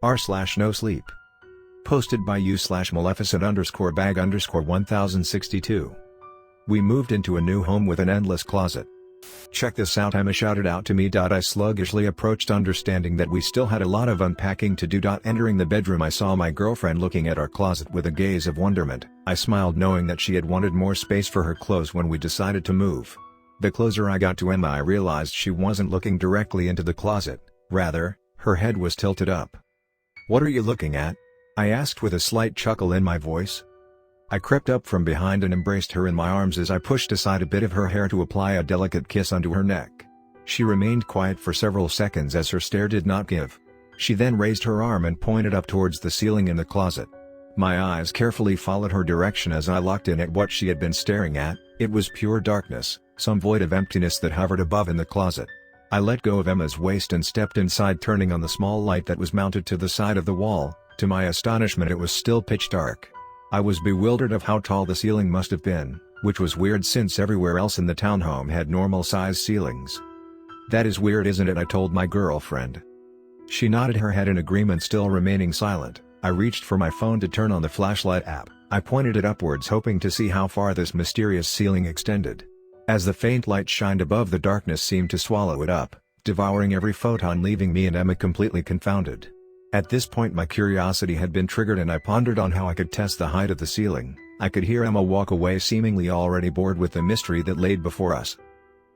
r/NoSleep. Posted by u/Maleficent_bag_1062. We moved into a new home with an endless closet. Check this out, Emma shouted out to me. I sluggishly approached, understanding that we still had a lot of unpacking to do. Entering the bedroom, I saw my girlfriend looking at our closet with a gaze of wonderment. I smiled, knowing that she had wanted more space for her clothes when we decided to move. The closer I got to Emma, I realized she wasn't looking directly into the closet, rather, her head was tilted up. "What are you looking at?" I asked with a slight chuckle in my voice. I crept up from behind and embraced her in my arms as I pushed aside a bit of her hair to apply a delicate kiss onto her neck. She remained quiet for several seconds as her stare did not give. She then raised her arm and pointed up towards the ceiling in the closet. My eyes carefully followed her direction as I locked in at what she had been staring at. It was pure darkness, some void of emptiness that hovered above in the closet. I let go of Emma's waist and stepped inside, turning on the small light that was mounted to the side of the wall. To my astonishment, it was still pitch dark. I was bewildered of how tall the ceiling must have been, which was weird since everywhere else in the townhome had normal-sized ceilings. "That is weird, isn't it?" I told my girlfriend. She nodded her head in agreement, still remaining silent. I reached for my phone to turn on the flashlight app. I pointed it upwards, hoping to see how far this mysterious ceiling extended. As the faint light shined above, the darkness seemed to swallow it up, devouring every photon, leaving me and Emma completely confounded. At this point, my curiosity had been triggered and I pondered on how I could test the height of the ceiling. I could hear Emma walk away, seemingly already bored with the mystery that laid before us.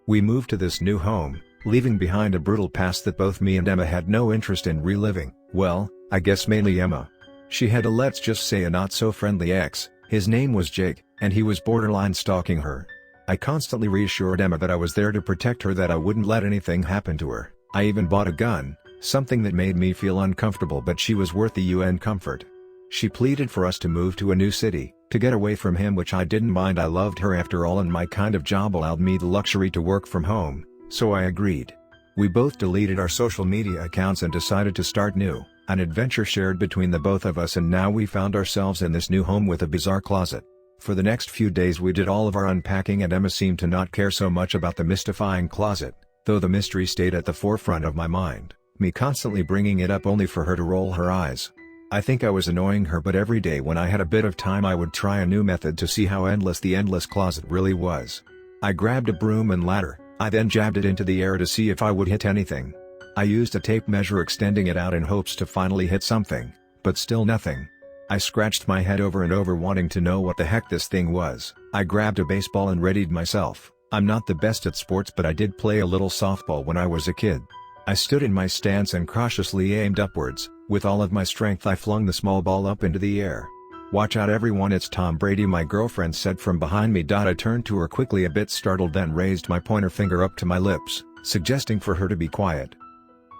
We moved to this new home, leaving behind a brutal past that both me and Emma had no interest in reliving. Well, I guess mainly Emma. She had a, let's just say, a not-so-friendly ex. His name was Jake, and he was borderline stalking her. I constantly reassured Emma that I was there to protect her, that I wouldn't let anything happen to her. I even bought a gun, something that made me feel uncomfortable, but she was worth the UN comfort. She pleaded for us to move to a new city, to get away from him, which I didn't mind. I loved her after all, and my kind of job allowed me the luxury to work from home, so I agreed. We both deleted our social media accounts and decided to start new, an adventure shared between the both of us, and now we found ourselves in this new home with a bizarre closet. For the next few days we did all of our unpacking, and Emma seemed to not care so much about the mystifying closet, though the mystery stayed at the forefront of my mind, me constantly bringing it up only for her to roll her eyes. I think I was annoying her, but every day when I had a bit of time I would try a new method to see how endless the endless closet really was. I grabbed a broom and ladder. I then jabbed it into the air to see if I would hit anything. I used a tape measure, extending it out in hopes to finally hit something, but still nothing. I scratched my head over and over, wanting to know what the heck this thing was. I grabbed a baseball and readied myself. I'm not the best at sports, but I did play a little softball when I was a kid. I stood in my stance and cautiously aimed upwards. With all of my strength I flung the small ball up into the air. "Watch out everyone, it's Tom Brady," my girlfriend said from behind me. I turned to her quickly, a bit startled, then raised my pointer finger up to my lips, suggesting for her to be quiet.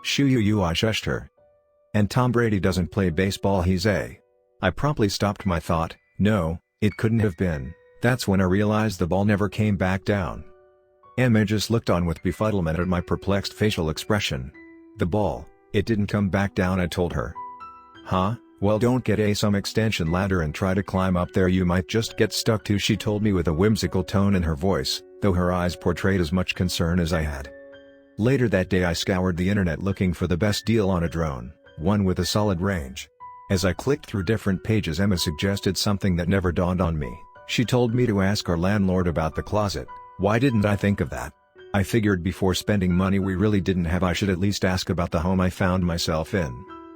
"Shoo you," I shushed her. "And Tom Brady doesn't play baseball, he's a..." I promptly stopped my thought. No, it couldn't have been. That's when I realized the ball never came back down. Emma just looked on with befuddlement at my perplexed facial expression. "The ball, it didn't come back down," I told her. "Huh? Well, don't get some extension ladder and try to climb up there, you might just get stuck too," she told me with a whimsical tone in her voice, though her eyes portrayed as much concern as I had. Later that day I scoured the internet looking for the best deal on a drone, one with a solid range. As I clicked through different pages, Emma suggested something that never dawned on me. She told me to ask our landlord about the closet. Why didn't I think of that? I figured before spending money we really didn't have, I should at least ask about the home I found myself in.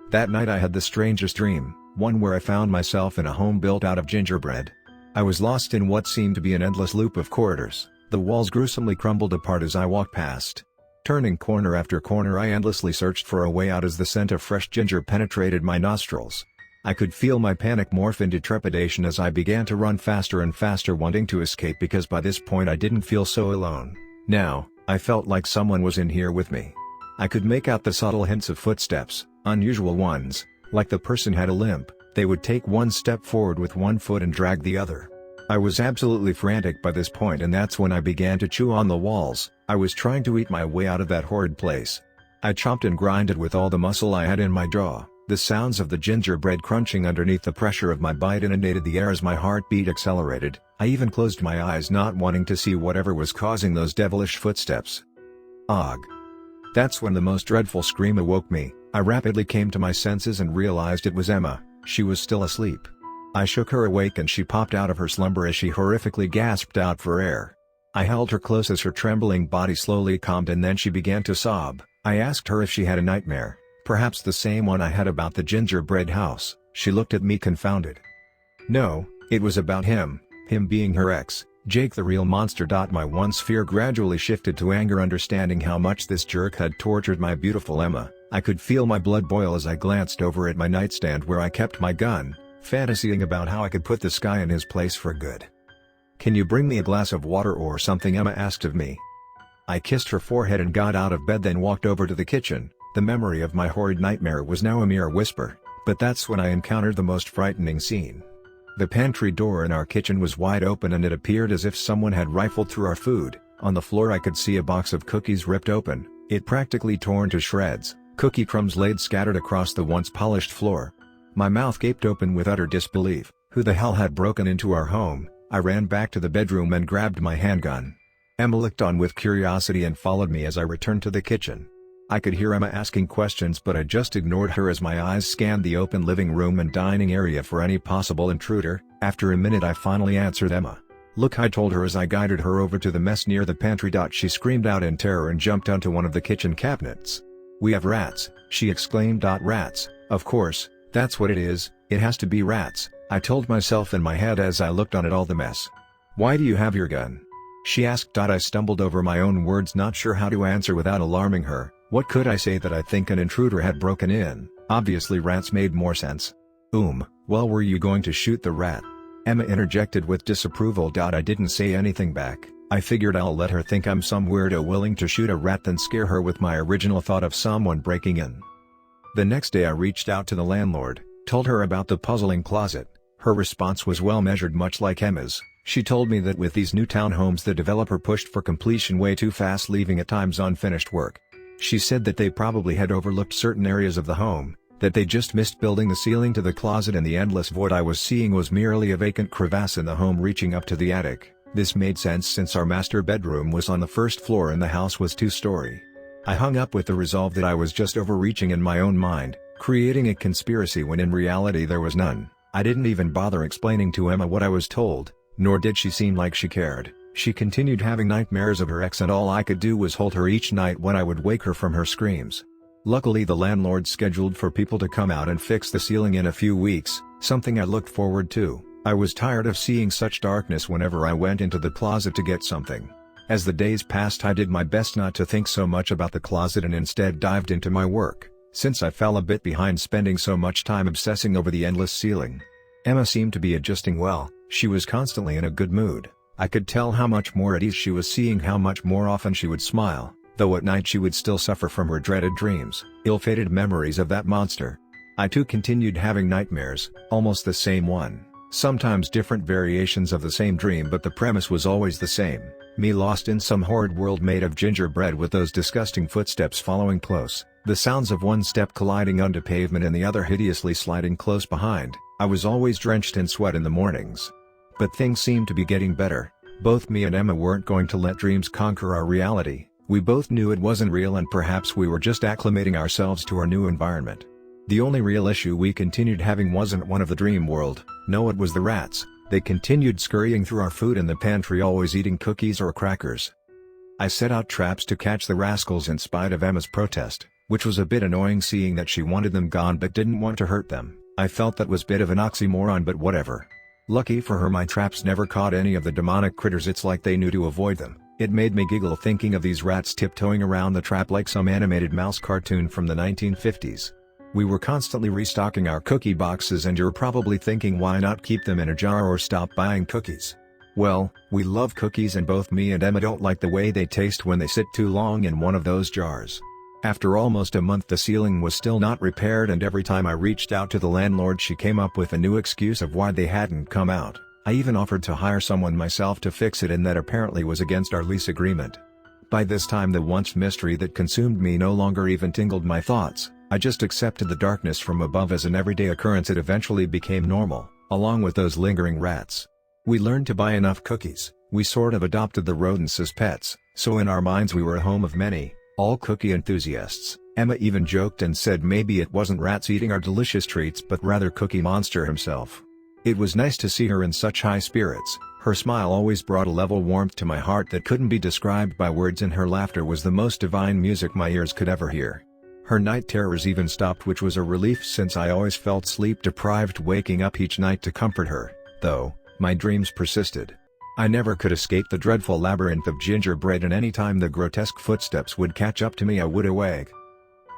That night I had the strangest dream, one where I found myself in a home built out of gingerbread. I was lost in what seemed to be an endless loop of corridors. The walls gruesomely crumbled apart as I walked past. Turning corner after corner, I endlessly searched for a way out as the scent of fresh ginger penetrated my nostrils. I could feel my panic morph into trepidation as I began to run faster and faster, wanting to escape, because by this point I didn't feel so alone. Now, I felt like someone was in here with me. I could make out the subtle hints of footsteps, unusual ones, like the person had a limp. They would take one step forward with one foot and drag the other. I was absolutely frantic by this point, and that's when I began to chew on the walls. I was trying to eat my way out of that horrid place. I chomped and grinded with all the muscle I had in my jaw. The sounds of the gingerbread crunching underneath the pressure of my bite inundated the air as my heartbeat accelerated. I even closed my eyes, not wanting to see whatever was causing those devilish footsteps. Ugh. That's when the most dreadful scream awoke me. I rapidly came to my senses and realized it was Emma. She was still asleep. I shook her awake and she popped out of her slumber as she horrifically gasped out for air. I held her close as her trembling body slowly calmed and then she began to sob. I asked her if she had a nightmare, perhaps the same one I had about the gingerbread house. She looked at me confounded. No, it was about him being her ex, Jake the real monster. My once fear gradually shifted to anger, understanding how much this jerk had tortured my beautiful Emma. I could feel my blood boil as I glanced over at my nightstand where I kept my gun, fantasying about how I could put this guy in his place for good. "Can you bring me a glass of water or something?" Emma asked of me. I kissed her forehead and got out of bed, then walked over to the kitchen. The memory of my horrid nightmare was now a mere whisper, but that's when I encountered the most frightening scene. The pantry door in our kitchen was wide open and it appeared as if someone had rifled through our food. On the floor I could see a box of cookies ripped open, it practically torn to shreds, cookie crumbs laid scattered across the once polished floor. My mouth gaped open with utter disbelief. Who the hell had broken into our home? I ran back to the bedroom and grabbed my handgun. Emma looked on with curiosity and followed me as I returned to the kitchen. I could hear Emma asking questions, but I just ignored her as my eyes scanned the open living room and dining area for any possible intruder. After a minute I finally answered Emma. "Look," I told her as I guided her over to the mess near the pantry. She screamed out in terror and jumped onto one of the kitchen cabinets. "We have rats," she exclaimed. "Rats, of course, that's what it is, it has to be rats," I told myself in my head as I looked on at all the mess. "Why do you have your gun?" she asked. I stumbled over my own words, not sure how to answer without alarming her. What could I say that I think an intruder had broken in? Obviously rats made more sense. Well, were you going to shoot the rat?" Emma interjected with disapproval. I didn't say anything back. I figured I'll let her think I'm some weirdo willing to shoot a rat than scare her with my original thought of someone breaking in. The next day I reached out to the landlord, told her about the puzzling closet. Her response was well measured, much like Emma's. She told me that with these new townhomes the developer pushed for completion way too fast, leaving at times unfinished work. She said that they probably had overlooked certain areas of the home, that they just missed building the ceiling to the closet, and the endless void I was seeing was merely a vacant crevasse in the home reaching up to the attic. This made sense since our master bedroom was on the first floor and the house was two-story. I hung up with the resolve that I was just overreaching in my own mind, creating a conspiracy when in reality there was none. I didn't even bother explaining to Emma what I was told, nor did she seem like she cared. She continued having nightmares of her ex and all I could do was hold her each night when I would wake her from her screams. Luckily the landlord scheduled for people to come out and fix the ceiling in a few weeks, something I looked forward to. I was tired of seeing such darkness whenever I went into the closet to get something. As the days passed I did my best not to think so much about the closet and instead dived into my work, since I fell a bit behind spending so much time obsessing over the endless ceiling. Emma seemed to be adjusting well. She was constantly in a good mood. I could tell how much more at ease she was, seeing how much more often she would smile, though at night she would still suffer from her dreaded dreams, ill-fated memories of that monster. I too continued having nightmares, almost the same one, sometimes different variations of the same dream, but the premise was always the same, me lost in some horrid world made of gingerbread with those disgusting footsteps following close, the sounds of one step colliding onto pavement and the other hideously sliding close behind. I was always drenched in sweat in the mornings. But things seemed to be getting better. Both me and Emma weren't going to let dreams conquer our reality. We both knew it wasn't real and perhaps we were just acclimating ourselves to our new environment. The only real issue we continued having wasn't one of the dream world. No, it was the rats. They continued scurrying through our food in the pantry, always eating cookies or crackers. I set out traps to catch the rascals in spite of Emma's protest, which was a bit annoying seeing that she wanted them gone but didn't want to hurt them. I felt that was a bit of an oxymoron, but whatever. Lucky for her my traps never caught any of the demonic critters. It's like they knew to avoid them. It made me giggle thinking of these rats tiptoeing around the trap like some animated mouse cartoon from the 1950s. We were constantly restocking our cookie boxes, and you're probably thinking why not keep them in a jar or stop buying cookies? Well, we love cookies and both me and Emma don't like the way they taste when they sit too long in one of those jars. After almost a month the ceiling was still not repaired, and every time I reached out to the landlord she came up with a new excuse of why they hadn't come out. I even offered to hire someone myself to fix it, and that apparently was against our lease agreement. By this time the once mystery that consumed me no longer even tingled my thoughts. I just accepted the darkness from above as an everyday occurrence. It eventually became normal, along with those lingering rats. We learned to buy enough cookies. We sort of adopted the rodents as pets, so in our minds we were a home of many, all cookie enthusiasts. Emma even joked and said maybe it wasn't rats eating our delicious treats but rather Cookie Monster himself. It was nice to see her in such high spirits. Her smile always brought a level warmth to my heart that couldn't be described by words, and her laughter was the most divine music my ears could ever hear. Her night terrors even stopped, which was a relief since I always felt sleep-deprived waking up each night to comfort her, though my dreams persisted. I never could escape the dreadful labyrinth of gingerbread, and any time the grotesque footsteps would catch up to me I would awake.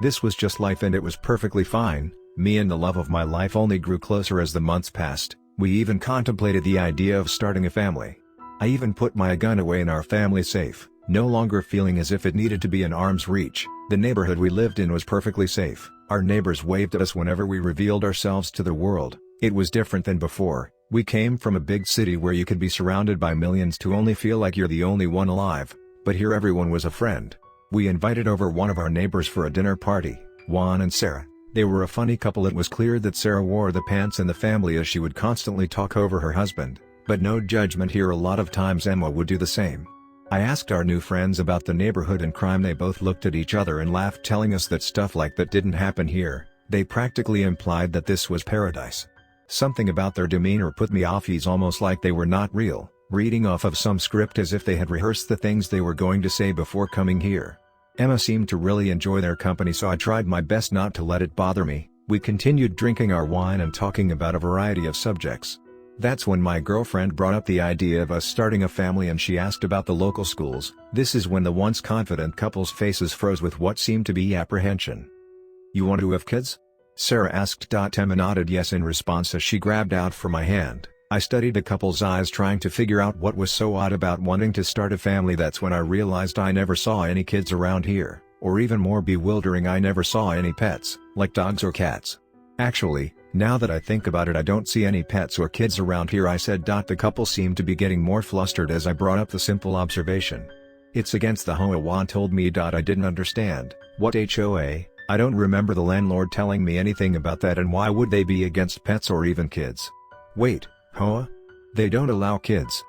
This was just life and it was perfectly fine. Me and the love of my life only grew closer as the months passed. We even contemplated the idea of starting a family. I even put my gun away in our family safe, no longer feeling as if it needed to be in arm's reach. The neighborhood we lived in was perfectly safe. Our neighbors waved at us whenever we revealed ourselves to the world. It was different than before. We came from a big city where you could be surrounded by millions to only feel like you're the only one alive, but here everyone was a friend. We invited over one of our neighbors for a dinner party, Juan and Sarah. They were a funny couple. It was clear that Sarah wore the pants in the family as she would constantly talk over her husband, but no judgment here. A lot of times Emma would do the same. I asked our new friends about the neighborhood and crime. They both looked at each other and laughed, telling us that stuff like that didn't happen here. They practically implied that this was paradise. Something about their demeanor put me off ease, almost like they were not real, reading off of some script as if they had rehearsed the things they were going to say before coming here. Emma seemed to really enjoy their company, so I tried my best not to let it bother me. We continued drinking our wine and talking about a variety of subjects. That's when my girlfriend brought up the idea of us starting a family and she asked about the local schools. This is when the once confident couple's faces froze with what seemed to be apprehension. "You want to have kids?" Sarah asked. Emma nodded yes in response as she grabbed out for my hand. I studied the couple's eyes, trying to figure out what was so odd about wanting to start a family. That's when I realized I never saw any kids around here, or even more bewildering, I never saw any pets, like dogs or cats. Actually, now that I think about it, I don't see any pets or kids around here, I said. The couple seemed to be getting more flustered as I brought up the simple observation. "It's against the HOA," Juan told me. I didn't understand. "What HOA? I don't remember the landlord telling me anything about that, and why would they be against pets or even kids?" "Wait, HOA? They don't allow kids."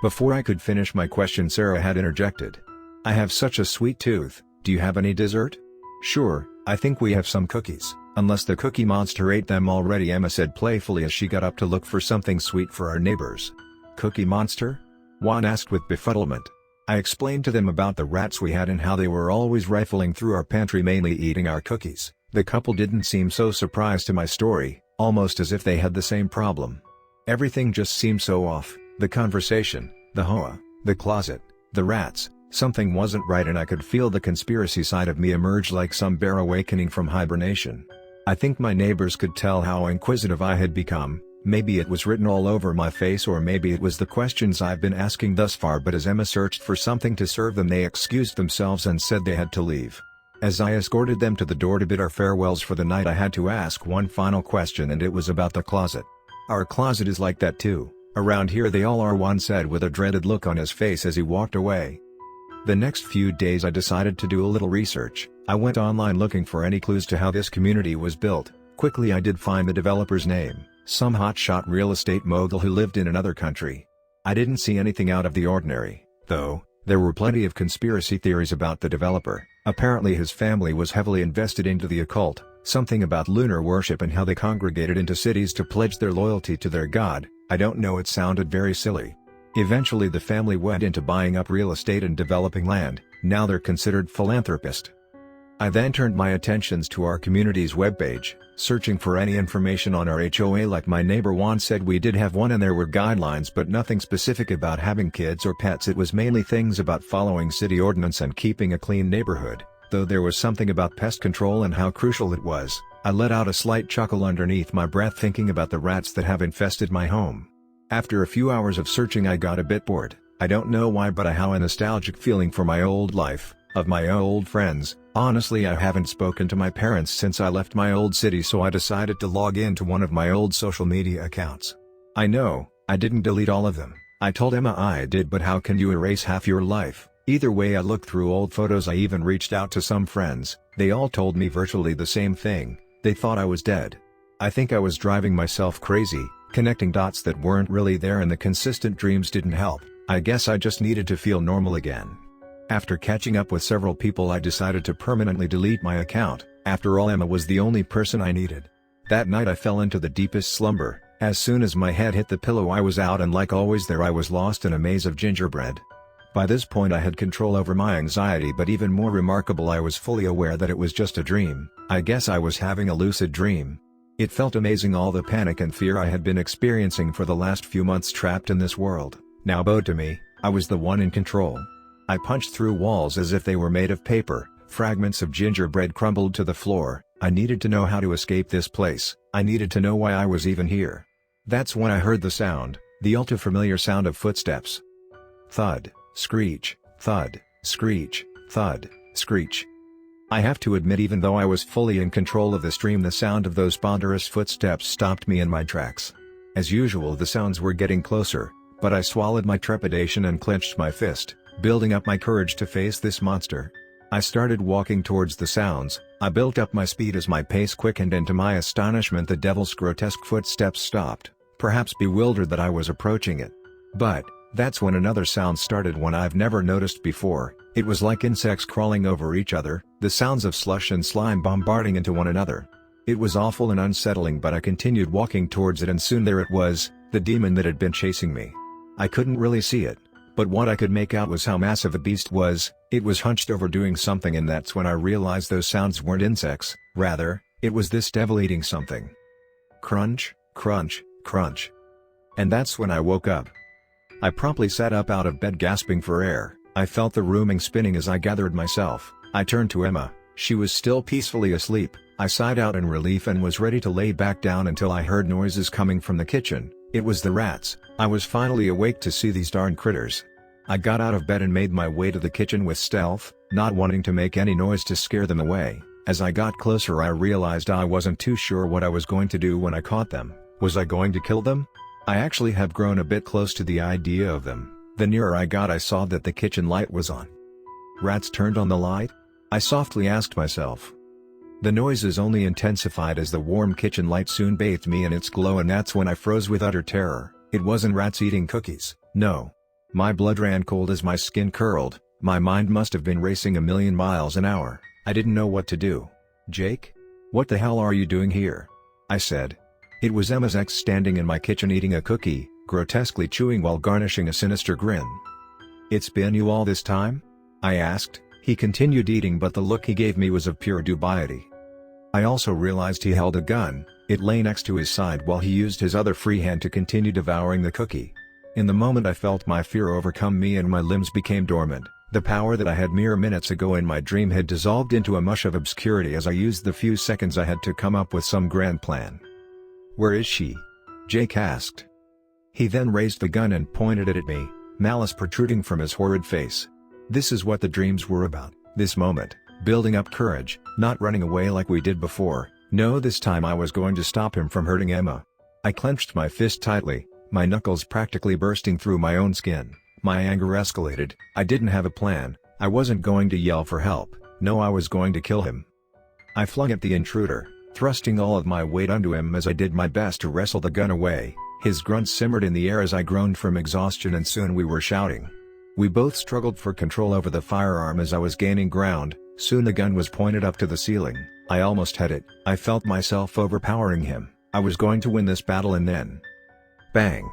Before I could finish my question, Sarah had interjected. "I have such a sweet tooth, do you have any dessert?" "Sure, I think we have some cookies, unless the Cookie Monster ate them already," Emma said playfully as she got up to look for something sweet for our neighbors. "Cookie Monster?" Juan asked with befuddlement. I explained to them about the rats we had and how they were always rifling through our pantry, mainly eating our cookies. The couple didn't seem so surprised to my story, almost as if they had the same problem. Everything just seemed so off: the conversation, the HOA, the closet, the rats. Something wasn't right, and I could feel the conspiracy side of me emerge like some bear awakening from hibernation. I think my neighbors could tell how inquisitive I had become. Maybe it was written all over my face, or maybe it was the questions I've been asking thus far, but as Emma searched for something to serve them, they excused themselves and said they had to leave. As I escorted them to the door to bid our farewells for the night, I had to ask one final question, and it was about the closet. "Our closet is like that too. Around here they all are," Juan said with a dreaded look on his face as he walked away. The next few days I decided to do a little research. I went online looking for any clues to how this community was built. Quickly I did find the developer's name, some hotshot real estate mogul who lived in another country. I didn't see anything out of the ordinary, though. There were plenty of conspiracy theories about the developer. Apparently his family was heavily invested into the occult, something about lunar worship and how they congregated into cities to pledge their loyalty to their god. I don't know, it sounded very silly. Eventually the family went into buying up real estate and developing land. Now they're considered philanthropists. I then turned my attentions to our community's webpage, searching for any information on our HOA. Like my neighbor Juan said, we did have one and there were guidelines, but nothing specific about having kids or pets. It was mainly things about following city ordinance and keeping a clean neighborhood, though there was something about pest control and how crucial it was. I let out a slight chuckle underneath my breath, thinking about the rats that have infested my home. After a few hours of searching, I got a bit bored. I don't know why, but I had a nostalgic feeling for my old life, of my old friends. Honestly, I haven't spoken to my parents since I left my old city, so I decided to log into one of my old social media accounts. I know, I didn't delete all of them. I told Emma I did, but how can you erase half your life? Either way, I looked through old photos. I even reached out to some friends. They all told me virtually the same thing. They thought I was dead. I think I was driving myself crazy, connecting dots that weren't really there, and the consistent dreams didn't help. I guess I just needed to feel normal again. After catching up with several people, I decided to permanently delete my account. After all, Emma was the only person I needed. That night I fell into the deepest slumber. As soon as my head hit the pillow I was out, and like always there I was lost in a maze of gingerbread. By this point I had control over my anxiety, but even more remarkable, I was fully aware that it was just a dream. I guess I was having a lucid dream. It felt amazing, all the panic and fear I had been experiencing for the last few months trapped in this world now bowed to me. I was the one in control. I punched through walls as if they were made of paper. Fragments of gingerbread crumbled to the floor. I needed to know how to escape this place. I needed to know why I was even here. That's when I heard the sound, the ultra-familiar sound of footsteps. Thud, screech, thud, screech, thud, screech. I have to admit, even though I was fully in control of the stream, the sound of those ponderous footsteps stopped me in my tracks. As usual, the sounds were getting closer, but I swallowed my trepidation and clenched my fist, building up my courage to face this monster. I started walking towards the sounds. I built up my speed as my pace quickened, and to my astonishment the devil's grotesque footsteps stopped, perhaps bewildered that I was approaching it. But that's when another sound started, one I've never noticed before. It was like insects crawling over each other, the sounds of slush and slime bombarding into one another. It was awful and unsettling, but I continued walking towards it, and soon there it was, the demon that had been chasing me. I couldn't really see it, but what I could make out was how massive the beast was. It was hunched over doing something, and that's when I realized those sounds weren't insects, rather, it was this devil eating something. Crunch, crunch, crunch. And that's when I woke up. I promptly sat up out of bed, gasping for air. I felt the rooming spinning as I gathered myself. I turned to Emma. She was still peacefully asleep. I sighed out in relief and was ready to lay back down until I heard noises coming from the kitchen. It was the rats. I was finally awake to see these darn critters. I got out of bed and made my way to the kitchen with stealth, not wanting to make any noise to scare them away. As I got closer I realized I wasn't too sure what I was going to do when I caught them. Was I going to kill them? I actually have grown a bit close to the idea of them. The nearer I got I saw that the kitchen light was on. Rats turned on the light? I softly asked myself. The noises only intensified as the warm kitchen light soon bathed me in its glow, and that's when I froze with utter terror. It wasn't rats eating cookies, no. My blood ran cold as my skin curled. My mind must have been racing a million miles an hour. I didn't know what to do. "Jake? What the hell are you doing here?" I said. It was Emma's ex standing in my kitchen eating a cookie, grotesquely chewing while garnishing a sinister grin. "It's been you all this time?" I asked. He continued eating, but the look he gave me was of pure dubiety. I also realized he held a gun. It lay next to his side while he used his other free hand to continue devouring the cookie. In the moment I felt my fear overcome me and my limbs became dormant. The power that I had mere minutes ago in my dream had dissolved into a mush of obscurity as I used the few seconds I had to come up with some grand plan. "Where is she?" Jake asked. He then raised the gun and pointed it at me, malice protruding from his horrid face. This is what the dreams were about, this moment, building up courage, not running away like we did before. No, this time I was going to stop him from hurting Emma. I clenched my fist tightly, my knuckles practically bursting through my own skin. My anger escalated. I didn't have a plan. I wasn't going to yell for help. No, I was going to kill him. I flung at the intruder, thrusting all of my weight onto him as I did my best to wrestle the gun away. His grunts simmered in the air as I groaned from exhaustion, and soon we were shouting. We both struggled for control over the firearm as I was gaining ground. Soon the gun was pointed up to the ceiling. I almost had it. I felt myself overpowering him. I was going to win this battle, and then... bang!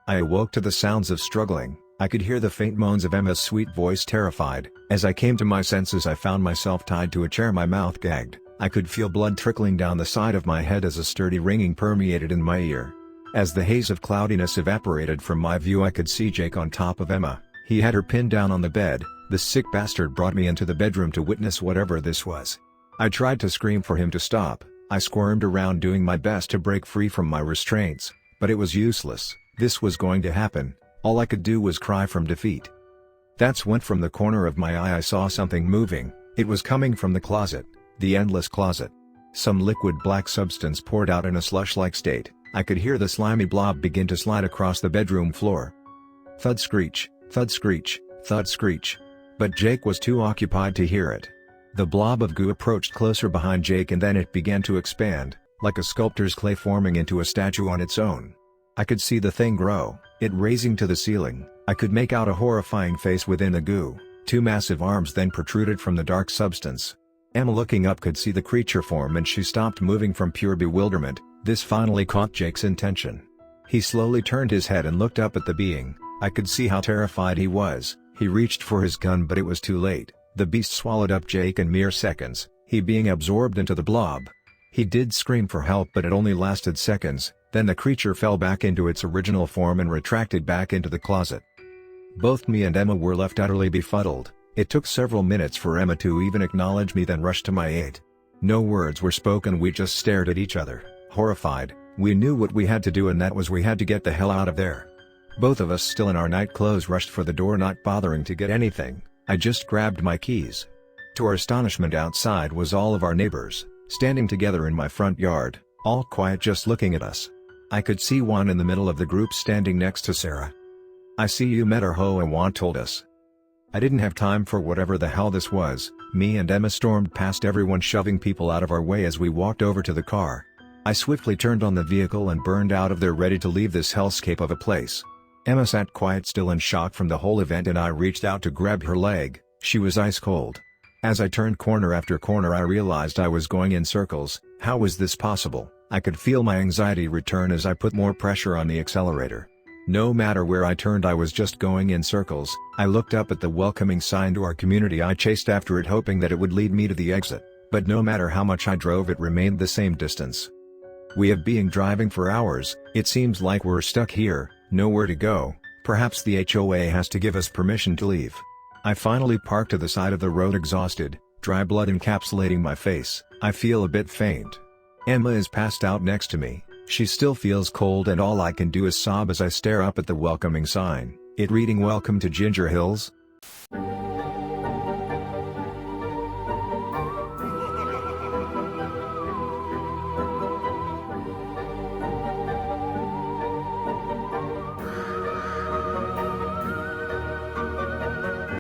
I awoke to the sounds of struggling. I could hear the faint moans of Emma's sweet voice, terrified. As I came to my senses I found myself tied to a chair, my mouth gagged. I could feel blood trickling down the side of my head as a sturdy ringing permeated in my ear. As the haze of cloudiness evaporated from my view I could see Jake on top of Emma. He had her pinned down on the bed. The sick bastard brought me into the bedroom to witness whatever this was. I tried to scream for him to stop. I squirmed around doing my best to break free from my restraints, but it was useless. This was going to happen. All I could do was cry from defeat. That's when from the corner of my eye I saw something moving. It was coming from the closet, the endless closet. Some liquid black substance poured out in a slush-like state. I could hear the slimy blob begin to slide across the bedroom floor. Thud screech, thud screech, thud screech. But Jake was too occupied to hear it. The blob of goo approached closer behind Jake, and then it began to expand, like a sculptor's clay forming into a statue on its own. I could see the thing grow, it raising to the ceiling. I could make out a horrifying face within the goo. Two massive arms then protruded from the dark substance. Emma, looking up, could see the creature form and she stopped moving from pure bewilderment. This finally caught Jake's attention. He slowly turned his head and looked up at the being. I could see how terrified he was. He reached for his gun, but it was too late. The beast swallowed up Jake in mere seconds, he being absorbed into the blob. He did scream for help, but it only lasted seconds. Then the creature fell back into its original form and retracted back into the closet. Both me and Emma were left utterly befuddled. It took several minutes for Emma to even acknowledge me, then rushed to my aid. No words were spoken, we just stared at each other, horrified. We knew what we had to do, and that was we had to get the hell out of there. Both of us, still in our night clothes, rushed for the door, not bothering to get anything. I just grabbed my keys. To our astonishment, outside was all of our neighbors, standing together in my front yard, all quiet, just looking at us. I could see one in the middle of the group standing next to Sarah. "I see you met her," Ho and Juan told us. I didn't have time for whatever the hell this was. Me and Emma stormed past everyone, shoving people out of our way as we walked over to the car. I swiftly turned on the vehicle and burned out of there, ready to leave this hellscape of a place. Emma sat quiet, still in shock from the whole event, and I reached out to grab her leg. She was ice cold. As I turned corner after corner, I realized I was going in circles. How was this possible? I could feel my anxiety return as I put more pressure on the accelerator. No matter where I turned, I was just going in circles. I looked up at the welcoming sign to our community. I chased after it, hoping that it would lead me to the exit. But no matter how much I drove, it remained the same distance. We have been driving for hours. It seems like we're stuck here, nowhere to go. Perhaps the HOA has to give us permission to leave. I finally parked to the side of the road, exhausted, dry blood encapsulating my face. I feel a bit faint. Emma is passed out next to me. She still feels cold, and all I can do is sob as I stare up at the welcoming sign, it reading "Welcome to Ginger Hills."